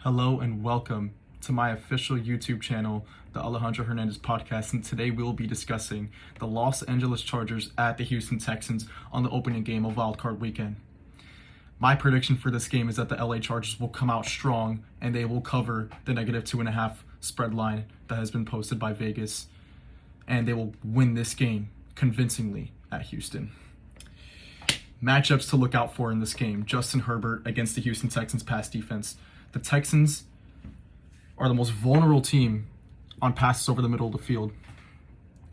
Hello and welcome to my official YouTube channel, the Alejandro Hernandez Podcast, and today we will be discussing the Los Angeles Chargers at the Houston Texans on the opening game of Wild Card Weekend. My prediction for this game is that the LA Chargers will come out strong and they will cover the -2.5 spread line that has been posted by Vegas, and they will win this game convincingly at Houston. Matchups to look out for in this game: Justin Herbert against the Houston Texans pass defense. The Texans are the most vulnerable team on passes over the middle of the field,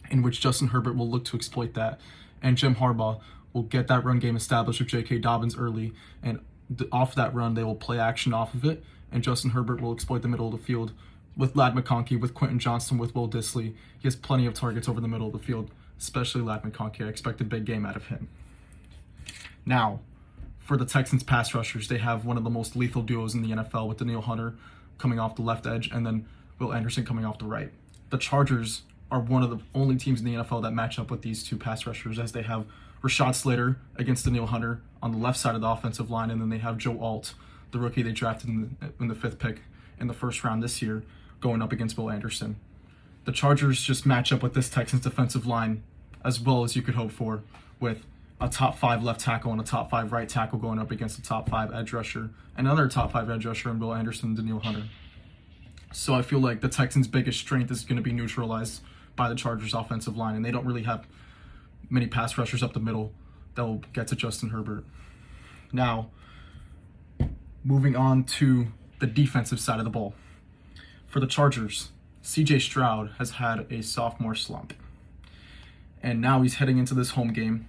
in which Justin Herbert will look to exploit that. And Jim Harbaugh will get that run game established with J.K. Dobbins early, and off that run, they will play action off of it, and Justin Herbert will exploit the middle of the field with Ladd McConkey, with Quentin Johnston, with Will Dissly. He has plenty of targets over the middle of the field, especially Ladd McConkey. I expect a big game out of him. Now, for the Texans pass rushers, they have one of the most lethal duos in the NFL with Danielle Hunter coming off the left edge and then Will Anderson coming off the right. The Chargers are one of the only teams in the NFL that match up with these two pass rushers, as they have Rashad Slater against Danielle Hunter on the left side of the offensive line, and then they have Joe Alt, the rookie they drafted in the fifth pick in the first round this year, going up against Will Anderson. The Chargers just match up with this Texans defensive line as well as you could hope for, with a top 5 left tackle and a top 5 right tackle going up against a top 5 edge rusher, another top 5 edge rusher in Will Anderson and Danielle Hunter. So I feel like the Texans' biggest strength is going to be neutralized by the Chargers' offensive line, and they don't really have many pass rushers up the middle that will get to Justin Herbert. Now, moving on to the defensive side of the ball. For the Chargers, CJ Stroud has had a sophomore slump, and now he's heading into this home game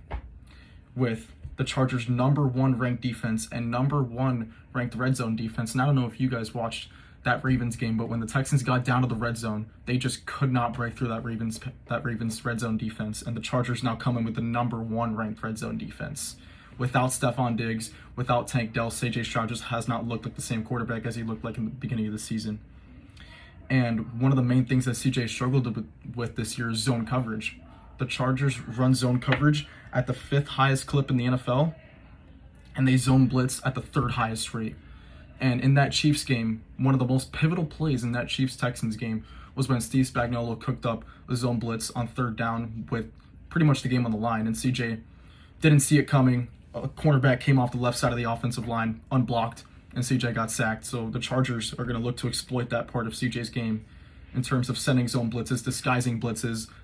with the Chargers' #1 ranked defense and #1 ranked red zone defense. And I don't know if you guys watched that Ravens game, but when the Texans got down to the red zone, they just could not break through that Ravens red zone defense. And the Chargers now come in with the #1 ranked red zone defense. Without Stephon Diggs, without Tank Dell, CJ Stroud just has not looked like the same quarterback as he looked like in the beginning of the season. And one of the main things that CJ struggled with this year is zone coverage. The Chargers run zone coverage at the 5th highest clip in the NFL, and they zone blitz at the 3rd highest rate. And in that Chiefs game, one of the most pivotal plays in that Chiefs-Texans game was when Steve Spagnuolo cooked up a zone blitz on 3rd down with pretty much the game on the line, and CJ didn't see it coming. A cornerback came off the left side of the offensive line unblocked, and CJ got sacked. So the Chargers are going to look to exploit that part of CJ's game in terms of sending zone blitzes,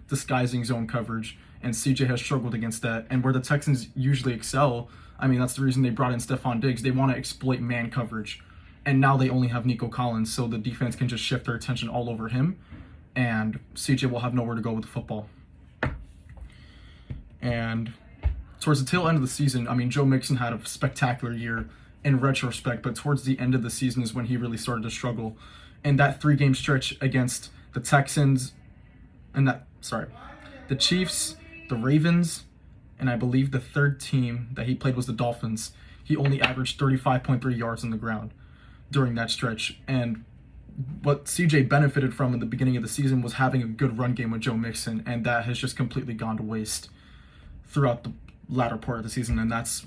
disguising zone coverage, and CJ has struggled against that. And where the Texans usually excel, I mean, that's the reason they brought in Stephon Diggs. They want to exploit man coverage, and now they only have Nico Collins, so the defense can just shift their attention all over him, and CJ will have nowhere to go with the football. And towards the tail end of the season, I mean, Joe Mixon had a spectacular year in retrospect, but towards the end of the season is when he really started to struggle. And that 3-game stretch against the Texans, the Chiefs, the Ravens, and I believe the third team that he played was the Dolphins, he only averaged 35.3 yards on the ground during that stretch. And what CJ benefited from in the beginning of the season was having a good run game with Joe Mixon, and that has just completely gone to waste throughout the latter part of the season. And that's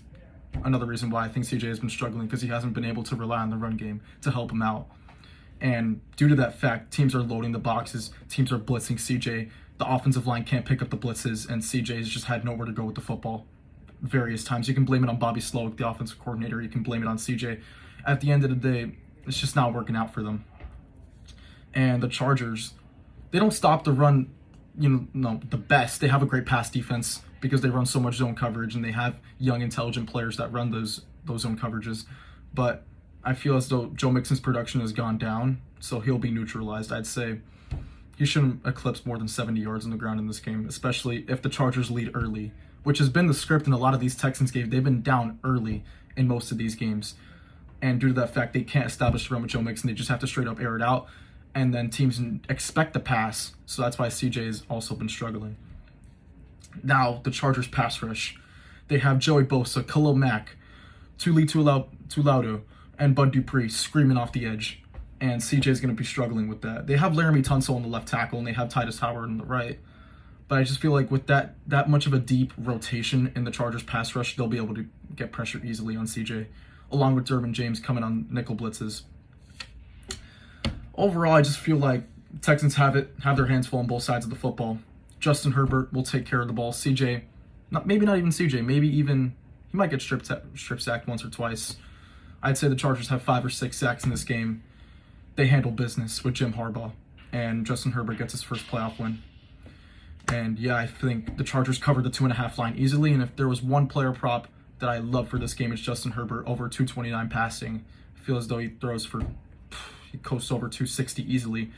another reason why I think CJ has been struggling, because he hasn't been able to rely on the run game to help him out. And due to that fact, teams are loading the boxes, teams are blitzing CJ, the offensive line can't pick up the blitzes, and CJ has just had nowhere to go with the football various times. You can blame it on Bobby Slowick, the offensive coordinator, you can blame it on CJ. At the end of the day, it's just not working out for them. And the Chargers, they don't stop the run, the best. They have a great pass defense because they run so much zone coverage, and they have young, intelligent players that run those zone coverages. But I feel as though Joe Mixon's production has gone down, so he'll be neutralized. I'd say he shouldn't eclipse more than 70 yards on the ground in this game, especially if the Chargers lead early, which has been the script in a lot of these Texans games. They've been down early in most of these games, and due to that fact, they can't establish the run with Joe Mixon. They just have to straight up air it out, and then teams expect the pass, so that's why CJ has also been struggling. Now, the Chargers pass rush. They have Joey Bosa, Khalil Mack, Tuli Tuilaudeu, and Bud Dupree screaming off the edge, and CJ is going to be struggling with that. They have Laramie Tunsil on the left tackle, and they have Titus Howard on the right, but I just feel like with that much of a deep rotation in the Chargers pass rush, they'll be able to get pressure easily on CJ, along with Derwin James coming on nickel blitzes. Overall, I just feel like Texans have their hands full on both sides of the football. Justin Herbert will take care of the ball. CJ, maybe not even CJ, maybe even he might get strip sacked once or twice. I'd say the Chargers have 5 or 6 sacks in this game. They handle business with Jim Harbaugh, and Justin Herbert gets his first playoff win. And yeah, I think the Chargers covered the 2.5 line easily. And if there was one player prop that I love for this game, it's Justin Herbert over 229 passing. I feel as though he coasts over 260 easily.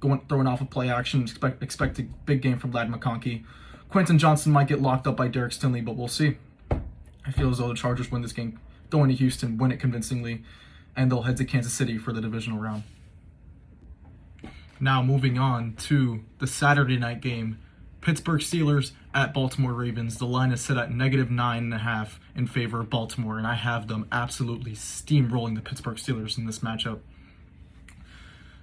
Throwing off a play action, expect a big game from Ladd McConkey. Quentin Johnson might get locked up by Derek Stingley, but we'll see. I feel as though the Chargers win this game, go into Houston, win it convincingly, and they'll head to Kansas City for the divisional round. Now moving on to the Saturday night game. Pittsburgh Steelers at Baltimore Ravens. The line is set at -9.5 in favor of Baltimore, and I have them absolutely steamrolling the Pittsburgh Steelers in this matchup.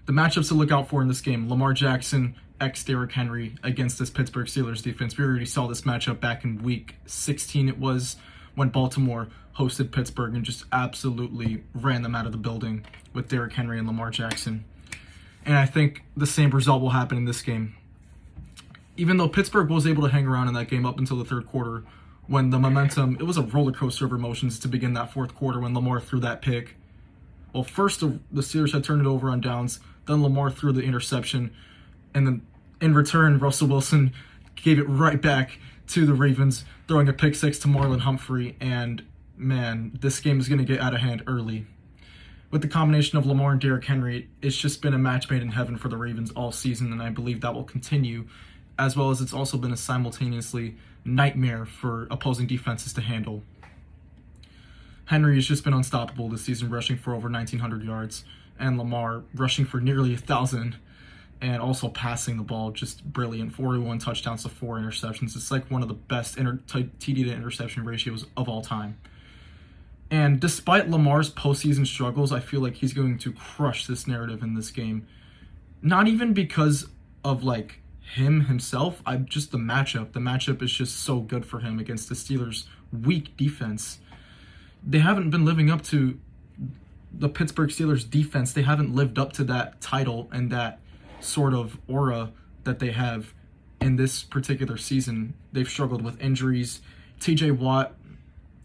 The matchups to look out for in this game: Lamar Jackson, Derrick Henry against this Pittsburgh Steelers defense. We already saw this matchup back in week 16 it was, when Baltimore hosted Pittsburgh and just absolutely ran them out of the building with Derrick Henry and Lamar Jackson. And I think the same result will happen in this game. Even though Pittsburgh was able to hang around in that game up until the third quarter, when the momentum, it was a roller coaster of emotions to begin that fourth quarter when Lamar threw that pick. Well, first the Steelers had turned it over on downs, then Lamar threw the interception, and then in return, Russell Wilson gave it right back to the Ravens, throwing a pick six to Marlon Humphrey, and man, this game is going to get out of hand early. With the combination of Lamar and Derrick Henry, it's just been a match made in heaven for the Ravens all season, and I believe that will continue, as well as it's also been a simultaneously nightmare for opposing defenses to handle. Henry has just been unstoppable this season, rushing for over 1,900 yards, and Lamar rushing for nearly 1,000, and also passing the ball just brilliant. 41 touchdowns to 4 interceptions. It's like one of the best TD to interception ratios of all time. And despite Lamar's postseason struggles, I feel like he's going to crush this narrative in this game. Not even because of like him himself, just the matchup. The matchup is just so good for him against the Steelers' weak defense. They haven't been living up to the Pittsburgh Steelers defense. They haven't lived up to that title and that sort of aura that they have in this particular season. They've struggled with injuries. TJ Watt,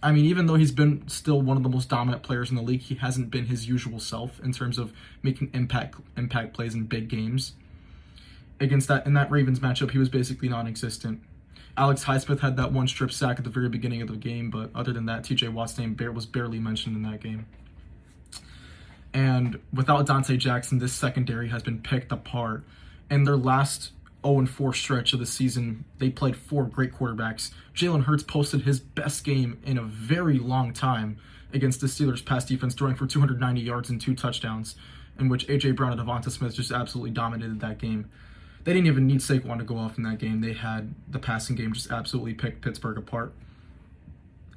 I mean, even though he's been still one of the most dominant players in the league, he hasn't been his usual self in terms of making impact plays in big games. In that Ravens matchup, he was basically non-existent. Alex Highsmith had that one strip sack at the very beginning of the game, but other than that, TJ Watt's name was barely mentioned in that game. And without Dante Jackson, this secondary has been picked apart. In their last 0-4 stretch of the season, they played 4 great quarterbacks. Jalen Hurts posted his best game in a very long time against the Steelers' pass defense, throwing for 290 yards and 2 touchdowns, in which A.J. Brown and Devonta Smith just absolutely dominated that game. They didn't even need Saquon to go off in that game. They had the passing game just absolutely picked Pittsburgh apart.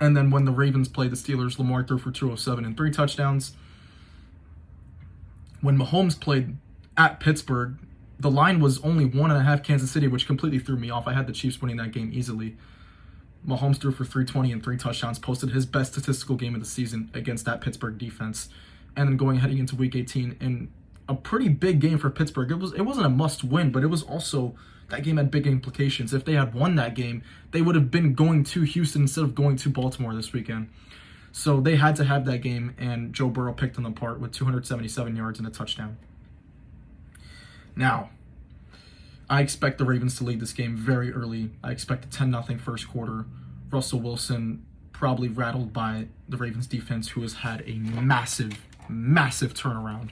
And then when the Ravens played the Steelers, Lamar threw for 207 and 3 touchdowns. When Mahomes played at Pittsburgh, the line was only 1.5 Kansas City, which completely threw me off. I had the Chiefs winning that game easily. Mahomes threw for 320 and 3 touchdowns, posted his best statistical game of the season against that Pittsburgh defense. And then heading into Week 18 in a pretty big game for Pittsburgh. It wasn't a must-win, but it was also, that game had big implications. If they had won that game, they would have been going to Houston instead of going to Baltimore this weekend. So they had to have that game, and Joe Burrow picked them apart with 277 yards and a touchdown. Now, I expect the Ravens to lead this game very early. I expect a 10-0 first quarter. Russell Wilson probably rattled by the Ravens defense, who has had a massive turnaround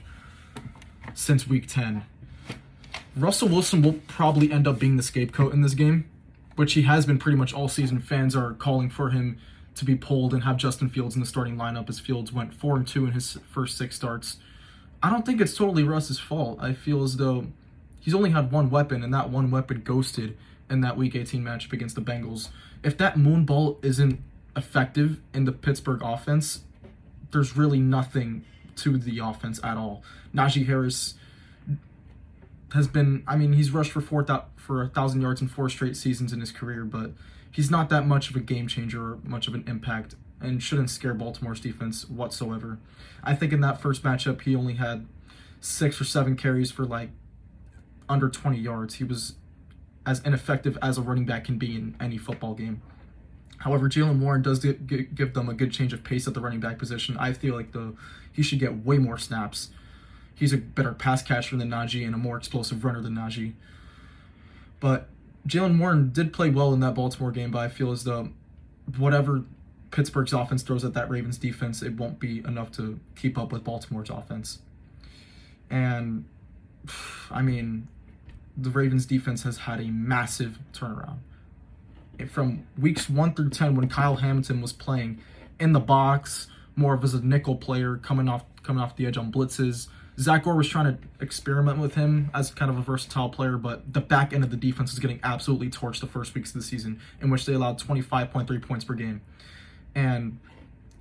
since Week 10. Russell Wilson will probably end up being the scapegoat in this game, which he has been pretty much all season. Fans are calling for him to be pulled and have Justin Fields in the starting lineup, as Fields went 4-2 in his first 6 starts. I don't think it's totally Russ's fault. I feel as though he's only had one weapon, and that one weapon ghosted in that Week 18 matchup against the Bengals. If that moon ball isn't effective in the Pittsburgh offense, there's really nothing to the offense at all. Najee Harris has been, he's rushed for 1,000 yards in 4 straight seasons in his career, but he's not that much of a game changer or much of an impact, and shouldn't scare Baltimore's defense whatsoever. I think in that first matchup, he only had 6 or 7 carries for like under 20 yards. He was as ineffective as a running back can be in any football game. However, Jaylen Warren does give them a good change of pace at the running back position. I feel like he should get way more snaps. He's a better pass catcher than Najee and a more explosive runner than Najee. But Jaylen Warren did play well in that Baltimore game, but I feel as though whatever Pittsburgh's offense throws at that Ravens defense, it won't be enough to keep up with Baltimore's offense. And, I mean, the Ravens defense has had a massive turnaround. From weeks 1 through 10, when Kyle Hamilton was playing in the box, more of as a nickel player, coming off the edge on blitzes, Zach Gore was trying to experiment with him as kind of a versatile player, but the back end of the defense was getting absolutely torched the first weeks of the season, in which they allowed 25.3 points per game. And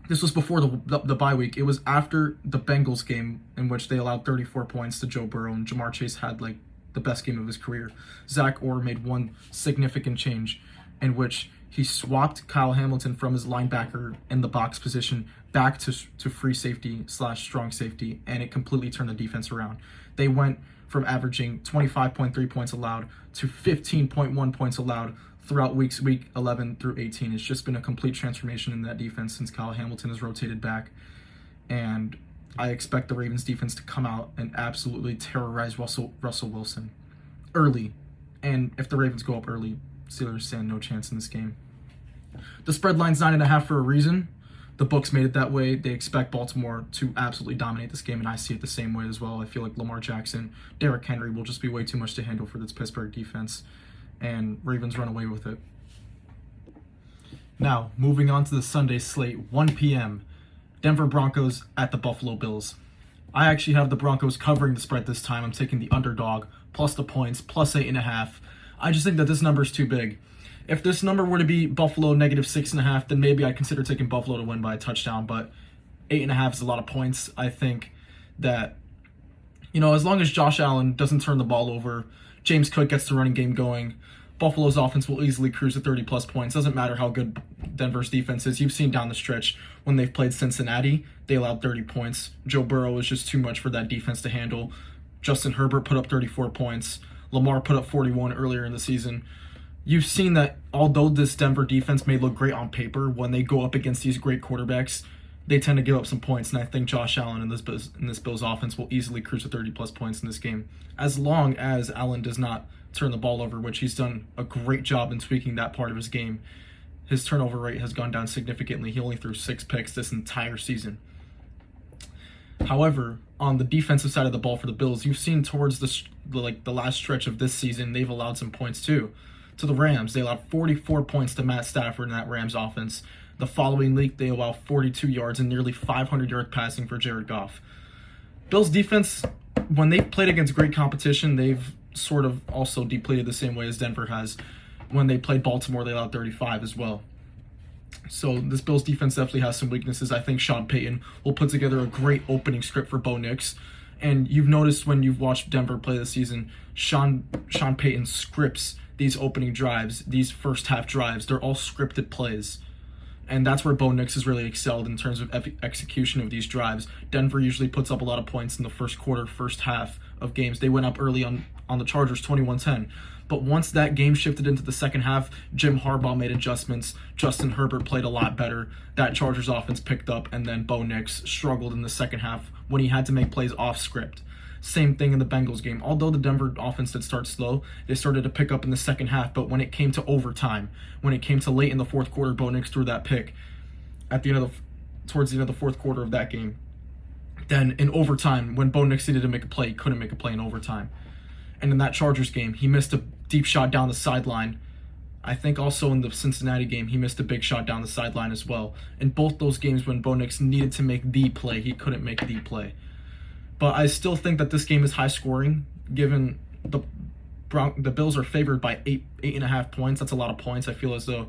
this was before the bye week. It was after the Bengals game, in which they allowed 34 points to Joe Burrow, and Ja'Marr Chase had like the best game of his career. Zach Orr made one significant change, in which he swapped Kyle Hamilton from his linebacker in the box position back to free safety / strong safety, and it completely turned the defense around. They went from averaging 25.3 points allowed to 15.1 points allowed throughout week 11 through 18. It's just been a complete transformation in that defense since Kyle Hamilton has rotated back, and I expect the Ravens defense to come out and absolutely terrorize Russell Wilson early. And if the Ravens go up early, Steelers stand no chance in this game. The spread line's 9.5 for a reason. The books made it that way. They expect Baltimore to absolutely dominate this game, and I see it the same way as well. I feel like Lamar Jackson, Derrick Henry will just be way too much to handle for this Pittsburgh defense, and Ravens run away with it. Now, moving on to the Sunday slate, 1 p.m., Denver Broncos at the Buffalo Bills. I actually have the Broncos covering the spread this time. I'm taking the underdog, plus the points, plus 8.5. I just think that this number is too big. If this number were to be Buffalo -6.5, then maybe I'd consider taking Buffalo to win by a touchdown, but 8.5 is a lot of points. I think that, as long as Josh Allen doesn't turn the ball over, James Cook gets the running game going, Buffalo's offense will easily cruise to 30-plus points. Doesn't matter how good Denver's defense is. You've seen down the stretch when they've played Cincinnati, they allowed 30 points. Joe Burrow was just too much for that defense to handle. Justin Herbert put up 34 points. Lamar put up 41 earlier in the season. You've seen that although this Denver defense may look great on paper, when they go up against these great quarterbacks, they tend to give up some points, and I think Josh Allen in this Bills offense will easily cruise to 30-plus points in this game, as long as Allen does not turn the ball over, which he's done a great job in tweaking that part of his game. His turnover rate has gone down significantly. He only threw 6 picks this entire season. However, on the defensive side of the ball for the Bills, you've seen towards the last stretch of this season, they've allowed some points too. To the Rams, they allowed 44 points to Matt Stafford in that Rams offense. The following week, they allowed 42 yards and nearly 500-yard passing for Jared Goff. Bills defense, when they've played against great competition, they've sort of also depleted the same way as Denver has. When they played Baltimore, they allowed 35 as well. So this Bills defense definitely has some weaknesses. I think Sean Payton will put together a great opening script for Bo Nix. And you've noticed when you've watched Denver play this season, Sean Payton scripts these opening drives, these first half drives. They're all scripted plays. And that's where Bo Nix has really excelled in terms of execution of these drives. Denver usually puts up a lot of points in the first quarter, first half of games. They went up early on the Chargers, 21-10. But once that game shifted into the second half, Jim Harbaugh made adjustments. Justin Herbert played a lot better. That Chargers offense picked up, and then Bo Nix struggled in the second half when he had to make plays off script. Same thing in the Bengals game. Although the Denver offense did start slow, they started to pick up in the second half. But when it came to overtime, when it came to late in the fourth quarter, Bo Nix threw that pick at the end of towards the end of the fourth quarter of that game. Then in overtime, when Bo Nix needed to make a play, he couldn't make a play in overtime. And in that Chargers game, he missed a deep shot down the sideline. I think also in the Cincinnati game, he missed a big shot down the sideline as well. In both those games when Bo Nix needed to make the play, he couldn't make the play. But I still think that this game is high scoring, given the Bills are favored by 8.5 points. That's a lot of points. I feel as though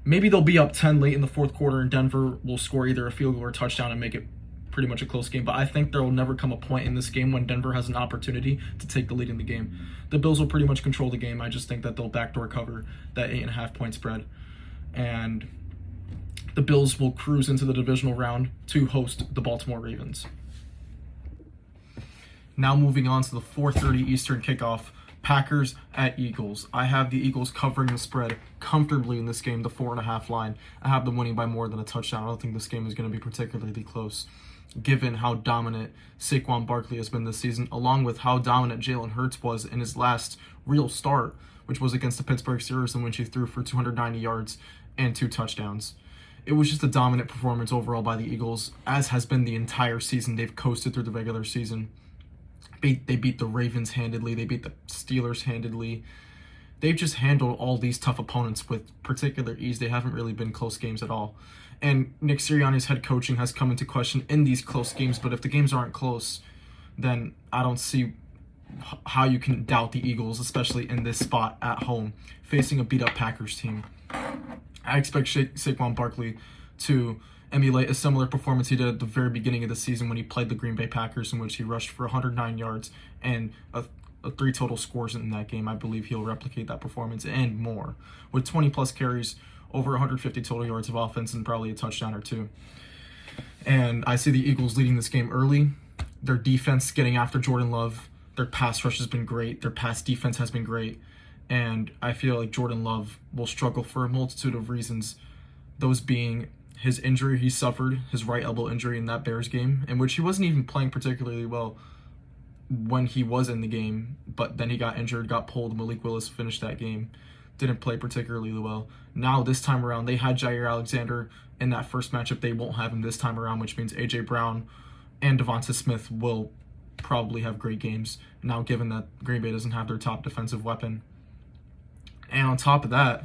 maybe they'll be up 10 late in the fourth quarter, and Denver will score either a field goal or a touchdown and make it pretty much a close game. But I think there will never come a point in this game when Denver has an opportunity to take the lead in the game. The Bills will pretty much control the game. I just think that they'll backdoor cover that 8.5 point spread. And the Bills will cruise into the divisional round to host the Baltimore Ravens. Now moving on to the 4:30 Eastern kickoff, Packers at Eagles. I have the Eagles covering the spread comfortably in this game, the 4.5 line. I have them winning by more than a touchdown. I don't think this game is going to be particularly close, given how dominant Saquon Barkley has been this season, along with how dominant Jalen Hurts was in his last real start, which was against the Pittsburgh Steelers, in which he threw for 290 yards and 2 touchdowns. It was just a dominant performance overall by the Eagles, as has been the entire season. They've coasted through the regular season. They beat the Ravens handedly. They beat the Steelers handedly. They've just handled all these tough opponents with particular ease. They haven't really been close games at all. And Nick Sirianni's head coaching has come into question in these close games, but if the games aren't close, then I don't see how you can doubt the Eagles, especially in this spot at home, facing a beat-up Packers team. I expect Saquon Barkley to emulate a similar performance he did at the very beginning of the season when he played the Green Bay Packers, in which he rushed for 109 yards and 3 total scores in that game. I believe he'll replicate that performance and more, with 20-plus carries, over 150 total yards of offense, and probably a touchdown or 2. And I see the Eagles leading this game early. Their defense getting after Jordan Love. Their pass rush has been great. Their pass defense has been great. And I feel like Jordan Love will struggle for a multitude of reasons, those being his injury he suffered, his right elbow injury in that Bears game, in which he wasn't even playing particularly well when he was in the game, but then he got injured, got pulled. Malik Willis finished that game, didn't play particularly well. Now, this time around, they had Jair Alexander in that first matchup. They won't have him this time around, which means A.J. Brown and Devonta Smith will probably have great games, now given that Green Bay doesn't have their top defensive weapon. And on top of that,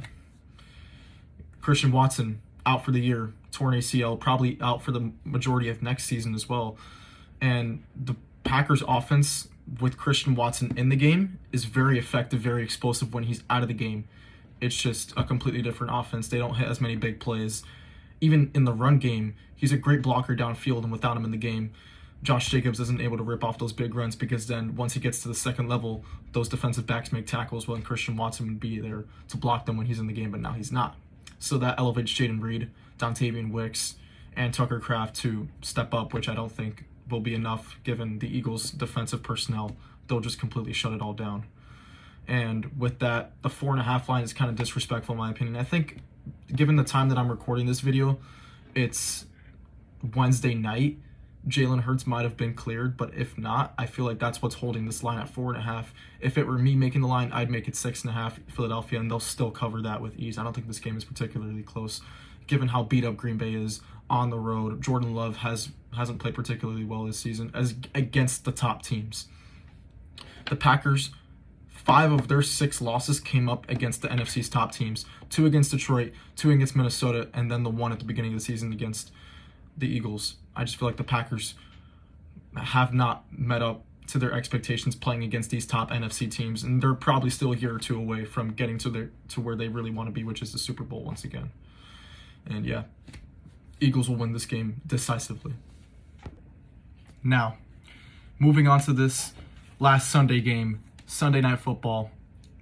Christian Watson out for the year, torn ACL, probably out for the majority of next season as well. And the Packers offense with Christian Watson in the game is very effective, very explosive when he's out of the game. It's just a completely different offense. They don't hit as many big plays. Even in the run game, he's a great blocker downfield, and without him in the game, Josh Jacobs isn't able to rip off those big runs, because then once he gets to the second level, those defensive backs make tackles when Christian Watson would be there to block them when he's in the game, but now he's not. So that elevates Jayden Reed, Dontavian Wicks, and Tucker Kraft to step up, which I don't think will be enough given the Eagles' defensive personnel. They'll just completely shut it all down. And with that, the 4.5 line is kind of disrespectful in my opinion. I think given the time that I'm recording this video, it's Wednesday night. Jalen Hurts might have been cleared, but if not, I feel like that's what's holding this line at 4.5. If it were me making the line, I'd make it 6.5 Philadelphia, and they'll still cover that with ease. I don't think this game is particularly close, given how beat up Green Bay is on the road. Jordan Love hasn't played particularly well this season as against the top teams. The Packers, 5 of their 6 losses came up against the NFC's top teams. 2 against Detroit, 2 against Minnesota, and then the 1 at the beginning of the season against the Eagles. I just feel like the Packers have not met up to their expectations playing against these top NFC teams, and they're probably still a year or 2 away from getting to where they really want to be, which is the Super Bowl once again. And yeah, Eagles will win this game decisively. Now, moving on to this last Sunday game, Sunday Night Football,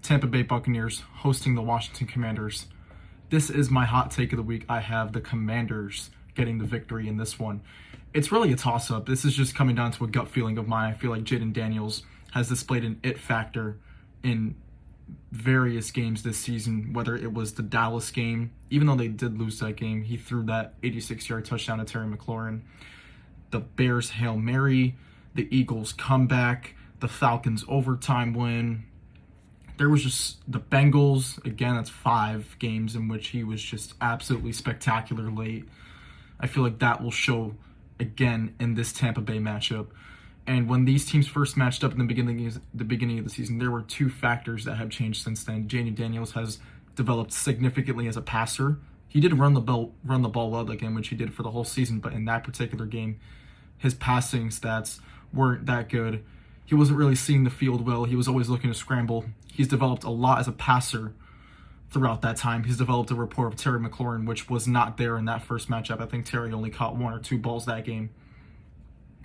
Tampa Bay Buccaneers hosting the Washington Commanders. This is my hot take of the week. I have the Commanders getting the victory in this one. It's really a toss-up. This is just coming down to a gut feeling of mine. I feel like Jayden Daniels has displayed an it factor in various games this season, whether it was the Dallas game, even though they did lose that game, he threw that 86-yard touchdown to Terry McLaurin, the Bears Hail Mary, the Eagles comeback, the Falcons overtime win. There was just the Bengals, again, that's 5 games in which he was just absolutely spectacular late. I feel like that will show again in this Tampa Bay matchup. And when these teams first matched up in the beginning of the season, there were 2 factors that have changed since then. Jayden Daniels has developed significantly as a passer. He did run the ball well that game, which he did for the whole season, but in that particular game, his passing stats weren't that good. He wasn't really seeing the field well. He was always looking to scramble. He's developed a lot as a passer throughout that time. He's developed a rapport with Terry McLaurin, which was not there in that first matchup. I think Terry only caught 1 or 2 balls that game.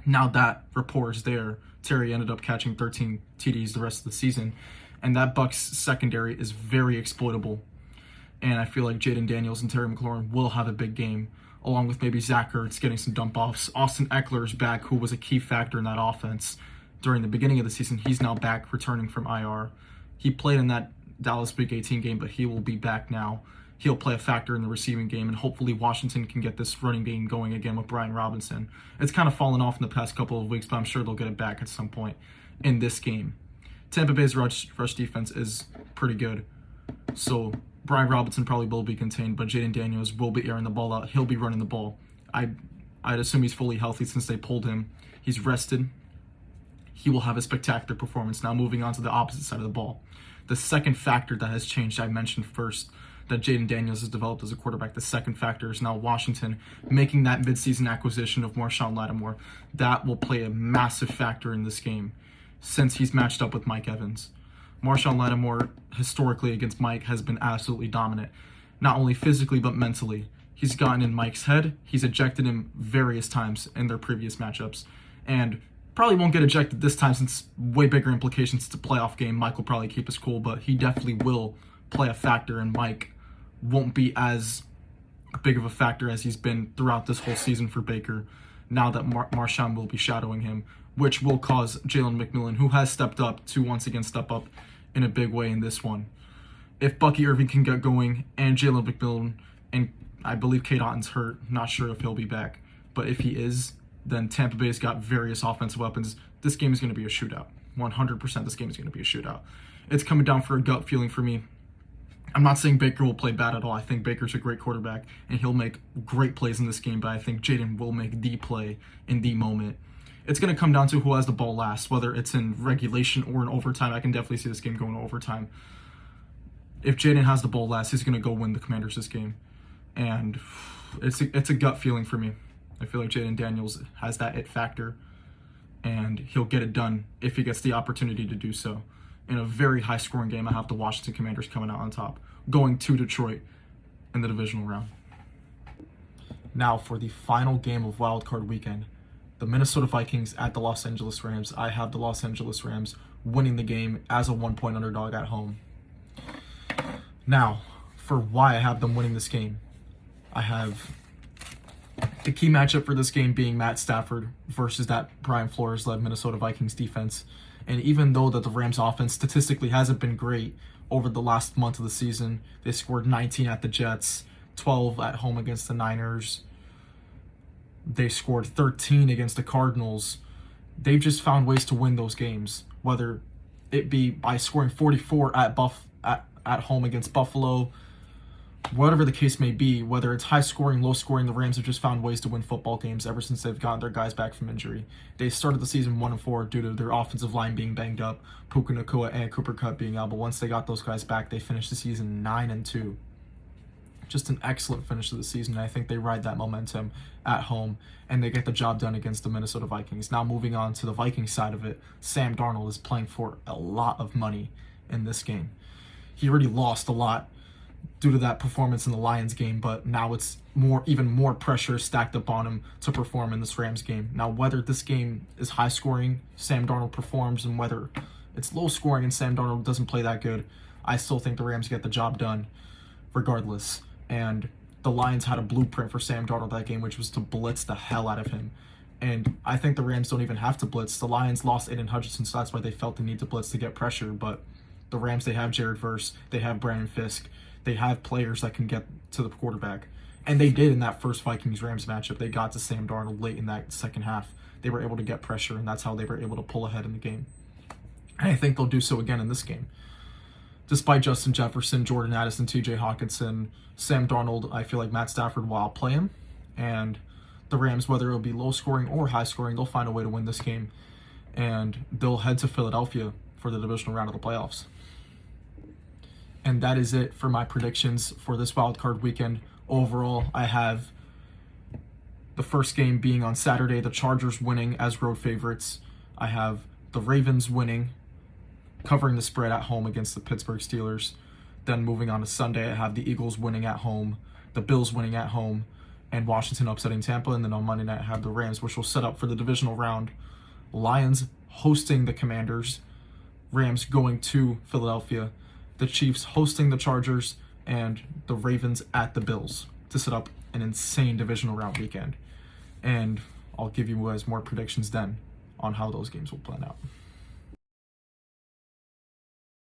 Now that rapport is there. Terry ended up catching 13 TDs the rest of the season, and that Bucs secondary is very exploitable. And I feel like Jayden Daniels and Terry McLaurin will have a big game, along with maybe Zach Ertz getting some dump offs. Austin Eckler is back, who was a key factor in that offense, during the beginning of the season. He's now back, returning from IR. He played in that Dallas Week 18 game, but he will be back now. He'll play a factor in the receiving game, and hopefully Washington can get this running game going again with Brian Robinson. It's kind of fallen off in the past couple of weeks, but I'm sure they'll get it back at some point in this game. Tampa Bay's rush defense is pretty good, so Brian Robinson probably will be contained, but Jayden Daniels will be airing the ball out. He'll be running the ball. I'd assume he's fully healthy since they pulled him. He's rested. He will have a spectacular performance. Now moving on to the opposite side of the ball. The second factor that has changed, I mentioned first, that Jayden Daniels has developed as a quarterback. The second factor is now Washington making that midseason acquisition of Marshon Lattimore. That will play a massive factor in this game since he's matched up with Mike Evans. Marshon Lattimore, historically against Mike, has been absolutely dominant, not only physically but mentally. He's gotten in Mike's head. He's ejected him various times in their previous matchups, and probably won't get ejected this time since way bigger implications. It's a playoff game. Mike will probably keep us cool, but he definitely will play a factor, and Mike won't be as big of a factor as he's been throughout this whole season for Baker, now that Marshon will be shadowing him, which will cause Jalen McMillan, who has stepped up, to once again step up in a big way in this one. If Bucky Irving can get going, and Jalen McMillan, and I believe Cade Otton's hurt, not sure if he'll be back, but if he is, then Tampa Bay's got various offensive weapons. This game is going to be a shootout. 100% this game is going to be a shootout. It's coming down for a gut feeling for me. I'm not saying Baker will play bad at all. I think Baker's a great quarterback, and he'll make great plays in this game, but I think Jayden will make the play in the moment. It's going to come down to who has the ball last, whether it's in regulation or in overtime. I can definitely see this game going to overtime. If Jayden has the ball last, he's going to go win the Commanders this game. And it's a gut feeling for me. I feel like Jayden Daniels has that it factor, and he'll get it done if he gets the opportunity to do so. In a very high-scoring game, I have the Washington Commanders coming out on top, going to Detroit in the divisional round. Now for the final game of Wild Card Weekend, the Minnesota Vikings at the Los Angeles Rams. I have the Los Angeles Rams winning the game as a 1-point underdog at home. Now, for why I have them winning this game, I have the key matchup for this game being Matt Stafford versus that Brian Flores-led Minnesota Vikings defense. And even though that the Rams offense statistically hasn't been great over the last month of the season, they scored 19 at the Jets, 12 at home against the Niners. They scored 13 against the Cardinals. They've just found ways to win those games, whether it be by scoring 44 at home against Buffalo, whatever the case may be, whether it's high scoring, low scoring, the Rams have just found ways to win football games ever since they've gotten their guys back from injury. They started the season 1-4 due to their offensive line being banged up, Puka Nacua and Cooper Kupp being out, but once they got those guys back, they finished the season 9-2. Just an excellent finish to the season. I think they ride that momentum at home, and they get the job done against the Minnesota Vikings. Now moving on to the Vikings side of it, Sam Darnold is playing for a lot of money in this game. He already lost a lot due to that performance in the Lions game, but now it's even more pressure stacked up on him to perform in this Rams game. Now, whether this game is high scoring, Sam Darnold performs, and whether it's low scoring and Sam Darnold doesn't play that good, I still think the Rams get the job done regardless. And the Lions had a blueprint for Sam Darnold that game, which was to blitz the hell out of him. And I think the Rams don't even have to blitz. The Lions lost Aiden Hutchinson, so that's why they felt the need to blitz to get pressure. But the Rams, they have Jared Verse, they have Brandon Fisk, they have players that can get to the quarterback. And they did in that first Vikings-Rams matchup. They got to Sam Darnold late in that second half. They were able to get pressure, and that's how they were able to pull ahead in the game. And I think they'll do so again in this game. Despite Justin Jefferson, Jordan Addison, TJ Hawkinson, Sam Darnold, I feel like Matt Stafford will outplay him. And the Rams, whether it'll be low scoring or high scoring, they'll find a way to win this game. And they'll head to Philadelphia for the divisional round of the playoffs. And that is it for my predictions for this wildcard weekend. Overall, I have the first game being on Saturday, the Chargers winning as road favorites. I have the Ravens winning, covering the spread at home against the Pittsburgh Steelers. Then moving on to Sunday, I have the Eagles winning at home, the Bills winning at home, and Washington upsetting Tampa. And then on Monday night, I have the Rams, which will set up for the divisional round. Lions hosting the Commanders, Rams going to Philadelphia, the Chiefs hosting the Chargers, and the Ravens at the Bills to set up an insane divisional round weekend. And I'll give you guys more predictions then. on how those games will plan out.